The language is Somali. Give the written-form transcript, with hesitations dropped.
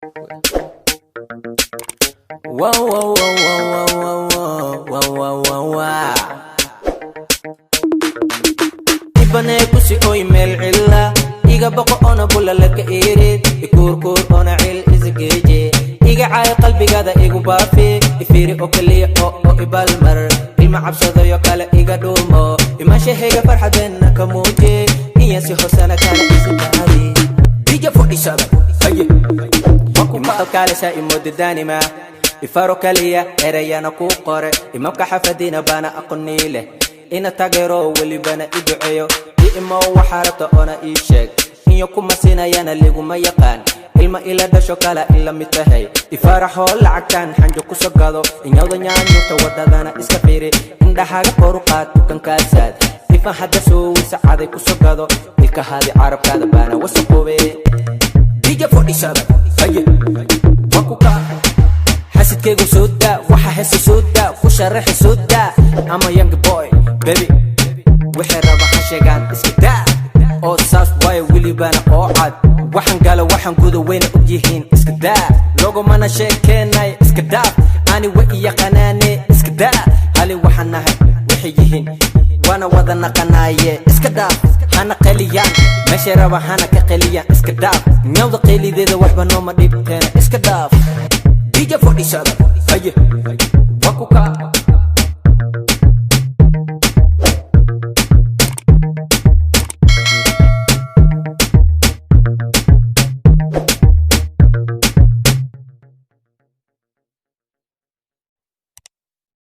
Wow, wow, wow, wow, wow, wow, wow, wow, wow. Ibane kusi o email illa iga baqo ona bula laka irid ikurkur ona il isgeje iga ay qalbigada igu baafi ifiri o kaliya o ibalmar ilma cabsado yo kala iga dhuumo ima shehega farxadeena kamuuje iyo si hosana kala isbaari DJ 47 aye ma kala sa imodidani ma ifaro kaliya erayana ku qore imaka xafadina bana aqnile ina tagero wali bana iduceeyo ima waxarata ona ii sheeg iyo kuma sinayana liguma yaqaan ilma ila dhasho kala ila mitahay ifaraxo lacagtan xanjo ku sogado inyawda nyaanyuta wadadana iska fiiri indhahaga qoruqaad kan kaasaad ifa hadda soo saacaday ku sogado ilka hadi carabkaada bana wasaqoobe DJ 47 aye wakuka hasidkaygu sooda waxa heesa sooda ku sharaxi sooda ama young boy baby wixii raba ha sheegaan iska daa oo saas way wili bana oo cad waxan galo waxan gudo weyn u yihiin iska daa logo mana sheekeenay iska daa ani wa yaqanaane iska daa hali waxan nahay wixii yihiin wana wada naqanaaye iska daa hana qaliyaan meesha raba hana ka qaliyaan iska daa nyawda qalideeda waxba nooma dhibteen iska daa DJ 47 aye wakuka